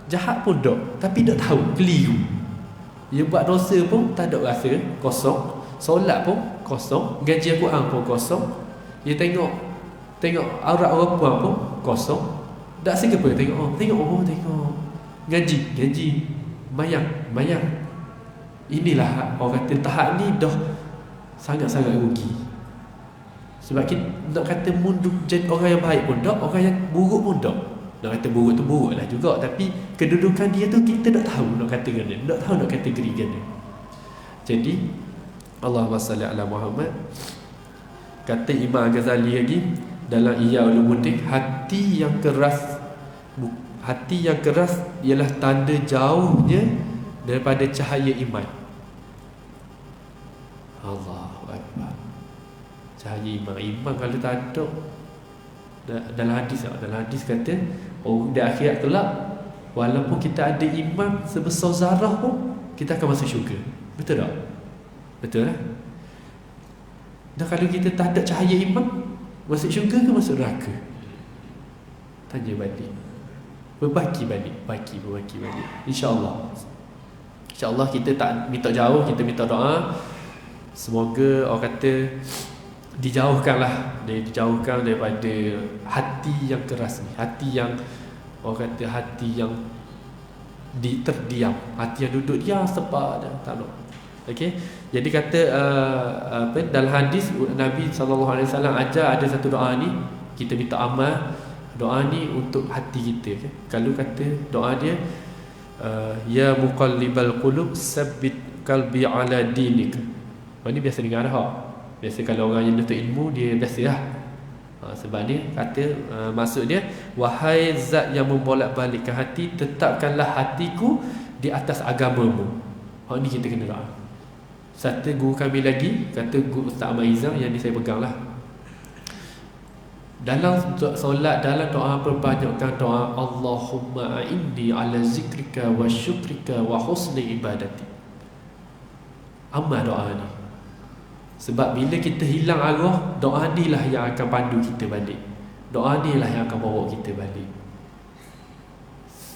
jahat pun dok, tapi tak tahu, keliru. Dia buat dosa pun tak ada rasa, kosong. Solat pun kosong, gaji Al-Quran pun kosong. Dia tengok aurat orang puan pun kosong. Tak sekepa tengok gaji mayang. Inilah orang kata tahap ni dah sangat-sangat rugi. Sebab kita nak kata mundur jadi orang yang baik pun tak, orang yang buruk pun tak. Nak kata buruk tu buruk lah juga, tapi kedudukan dia tu kita tak tahu nak katakan dia, tak tahu nak kategorikan dia. Jadi Allahumma salli ala Muhammad. Kata Imam Ghazali lagi dalam Ihya Ulumuddin, hati yang keras ialah tanda jauhnya daripada cahaya iman. Allahu Akbar. Cahaya iman kalau tak ada, dalam hadis kata di akhirat kelak, walaupun kita ada iman sebesar zarah pun, kita akan masuk syurga. Betul tak? Betul lah. Dan kalau kita tak ada cahaya iman, masuk syurga ke masuk neraka? Tanya balik, berbaki balik. InsyaAllah kita tak minta jauh, kita minta doa. Semoga orang kata dijauhkan daripada hati yang keras ni, hati yang orang kata hati yang terdiam, hati yang duduk diam sepak dan tak nak. Okey, jadi kata dalam hadis Nabi SAW ajar ada satu doa ni, kita minta amal doa ni untuk hati kita. Okay? Kalau kata doa dia ya muqallibal qulub sabbit qalbi ala dinik. Ini biasa dengar dah. Biasa kalau orang yang nuntut ilmu, dia biasalah. Sebab dia kata maksud dia, wahai zat yang membolak-balikkan hati, tetapkanlah hatiku di atas agamamu. Ini kita kena doa. Satu guru kami lagi, kata guru Ustaz Ahmad Izam, yang ni saya pegang lah, dalam solat, dalam doa, perbanyakkan doa Allahumma a'inni ala zikrika wa syukrika wa husni ibadati. Amal doa ni. Sebab bila kita hilang arwah, doa ni lah yang akan pandu kita balik. Doa ni lah yang akan bawa kita balik.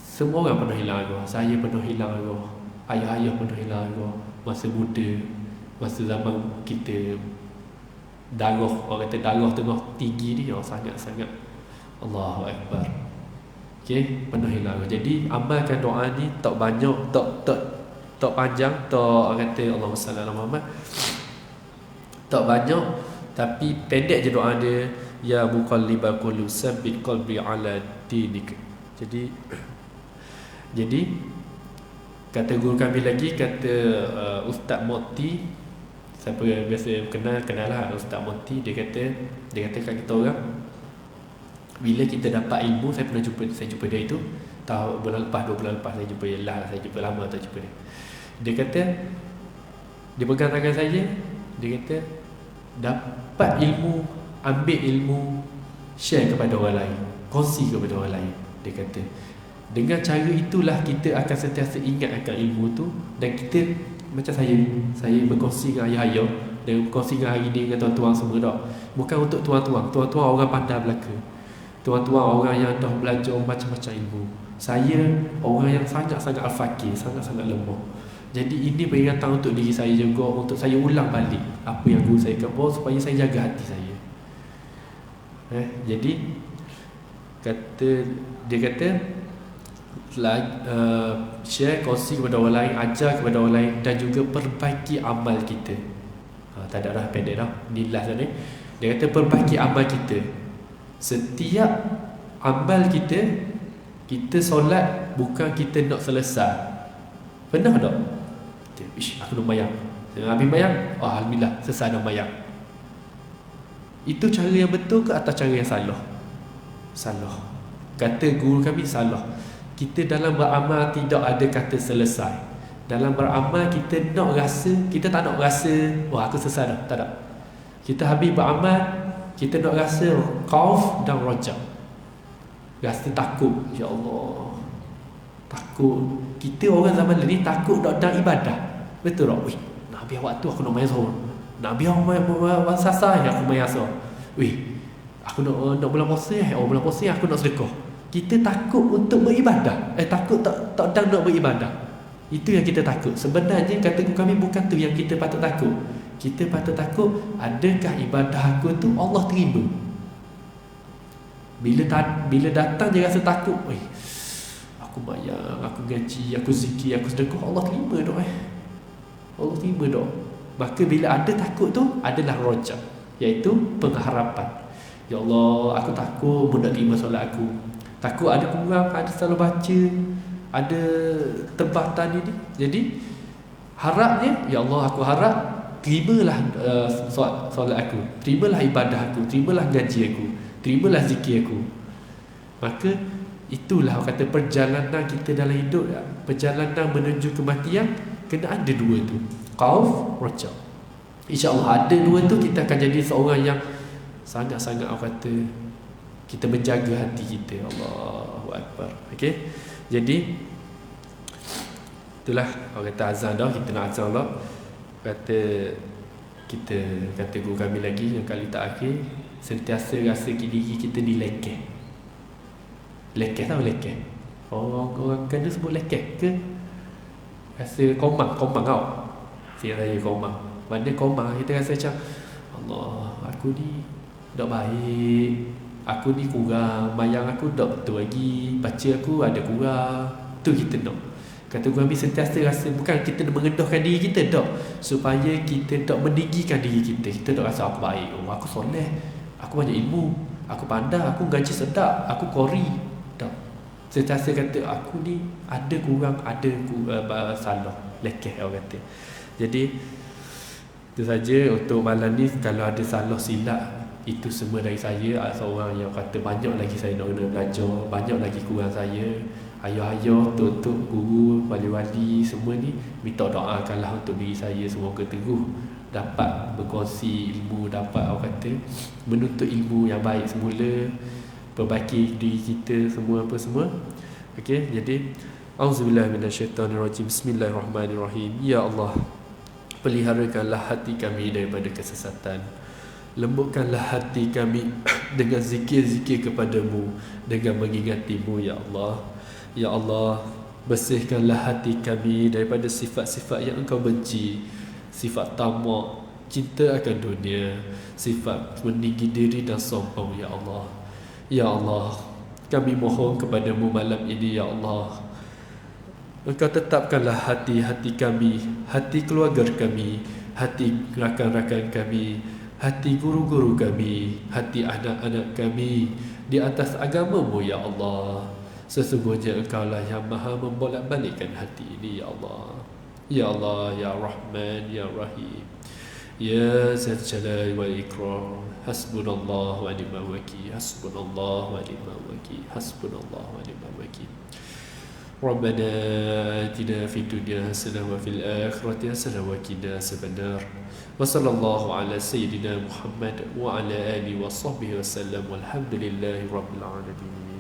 Semua orang pernah hilang arwah. Saya pernah hilang arwah, ayah-ayah pernah hilang arwah masa muda, masa zaman kita darah, orang kata darah tengah tinggi ni, sangat-sangat Allahu Akbar. Okay, pernah hilang arwah. Jadi amalkan doa ni, tak banyak, tak panjang, tak orang kata Allahumma salli ala Muhammad, tak banyak, tapi pendek je doa dia, ya muqallibal qulub sabbit qalbi ala dinik. Jadi kata guru kami lagi, kata Ustaz Moti, siapa biasa kenal lah Ustaz Moti, dia kata kat kita orang, bila kita dapat ilmu, saya jumpa dia itu bulan lepas, 2 bulan lepas saya jumpa dia lah, saya jumpa lama tak jumpa dia. Dia kata, dia pegang tangan saya, dia kata dapat ilmu, ambil ilmu, share kepada orang lain, kongsi kepada orang lain. Dia kata dengan cara itulah kita akan sentiasa ingat akan ilmu tu. Dan kita, macam saya berkongsi dengan ayah-ayah, dan berkongsi dengan hari ni dengan tuan-tuan semua tak, bukan untuk tuan-tuan orang pandai belaka, tuan-tuan orang yang dah belajar macam-macam ilmu. Saya orang yang sangat-sangat al-faqih, sangat-sangat lemah. Jadi ini peringatan untuk diri saya juga, untuk saya ulang balik apa yang guru saya kata, supaya saya jaga hati saya. Jadi dia kata share, kongsi kepada orang lain, ajar kepada orang lain, dan juga perbaiki amal kita. Tak ada dah, pendek dah, ni last ni. Dia kata perbaiki amal kita. Setiap amal kita solat bukan kita nak selesai. Pernah tak? Aku nak bayang, habis bayang, alhamdulillah selesai dah bayang. Itu cara yang betul ke atau cara yang salah? Salah. Kata guru kami, salah. Kita dalam beramal tidak ada kata selesai. Dalam beramal kita nak rasa, kita tak nak rasa aku selesai dah, tak ada. Kita habis beramal, kita nak rasa khauf dan rajab. rasa takut. Ya Allah, takut. Kita orang zaman ni takut dalam ibadah. Betul tak? Wih, nak biar waktu aku nak main seorang, nak biar main sasar aku main asal. Wih, aku nak bulan puasa bulan puasa aku nak sedekah. Kita takut untuk beribadah. Takut tak nak beribadah. Itu yang kita takut. Sebenarnya kata guru kami bukan tu yang kita patut takut. Kita patut takut, adakah ibadah aku tu Allah terima? Bila datang je rasa takut, aku bayar, aku gaji, aku zikir, aku sedekah, Allah terima dok Allah terima dok. Maka bila ada takut tu adalah roja, iaitu pengharapan. Ya Allah, aku takut mu nak terima solat aku. Takut ada kurang, ada salah baca, ada tebatan ini. Jadi harapnya, ya Allah, aku harap terimalah solat aku, terimalah ibadah aku, terimalah gaji aku, terimalah zikir aku. Maka itulah kata perjalanan kita dalam hidup, perjalanan menuju kematian kena ada dua tu, khauf, raja. InsyaAllah ada dua tu, kita akan jadi seorang yang sangat-sangat kata kita menjaga hati kita. Allahu Akbar. Okey. Jadi itulah orang kata azan dah, kita nak azan dah. Kata guru kami lagi yang kali tak akhir, sentiasa rasa diri kita dilekeh. Lekeh tahu lekeh? Orang kena sebut lekeh ke? Rasa komang tau. Saya komang. Mana komang kita rasa macam Allah, aku ni tak baik, aku ni kurang, mayang aku tak betul lagi, baca aku ada kurang. Tu kita nak. Kata guru kami sentiasa rasa, bukan kita mengendahkan diri kita tak, supaya kita tak meninggikan diri kita. Kita tak rasa aku baik, aku soleh, aku banyak ilmu, aku pandai, aku gaji sedap, aku kori. Tak. Sentiasa kata aku ni ada kurang, ada salah, lekeh orang kata. Jadi itu saja untuk malam ni. Kalau ada salah silap, itu semua dari saya, seorang yang kata banyak lagi saya nak kena belajar, banyak lagi kurang saya. Ayah-ayah, tok-tok, guru, wali-wali semua ni minta doakanlah untuk diri saya, semoga teguh dapat berkongsi ilmu, dapat orang kata menuntut ilmu yang baik semula, perbaiki diri kita semua apa semua. Okey, jadi auzubillahi minasyaitonirrajim. Bismillahirrahmanirrahim. Ya Allah, peliharakanlah hati kami daripada kesesatan. Lembutkanlah hati kami dengan zikir-zikir kepadamu, dengan mengingatimu, ya Allah. Ya Allah, bersihkanlah hati kami daripada sifat-sifat yang engkau benci, sifat tamak, cinta akan dunia, sifat meninggi diri dan sombong, ya Allah. Ya Allah, kami mohon kepadamu malam ini, ya Allah, engkau tetapkanlah hati-hati kami, hati keluarga kami, hati rakan-rakan kami, hati guru-guru kami, hati anak-anak kami di atas agamamu, ya Allah. Sesungguhnya engkaulah yang maha membolak-balikkan hati ini, ya Allah. Ya Allah, ya Rahman, ya Rahim, ya Zal Jalal wal Ikram. Hasbunallah wa ni'mal wakil, hasbunallah wa ni'mal wakil, hasbunallah wa ni'mal wakil. Rabbana atina fid dunya hasanah wa fil akhirati hasanah wa qina azabannar. Wa sallallahu ala sayyidina Muhammad wa ala alihi wa sahbihi wa sallam. Walhamdulillahi rabbil alamin.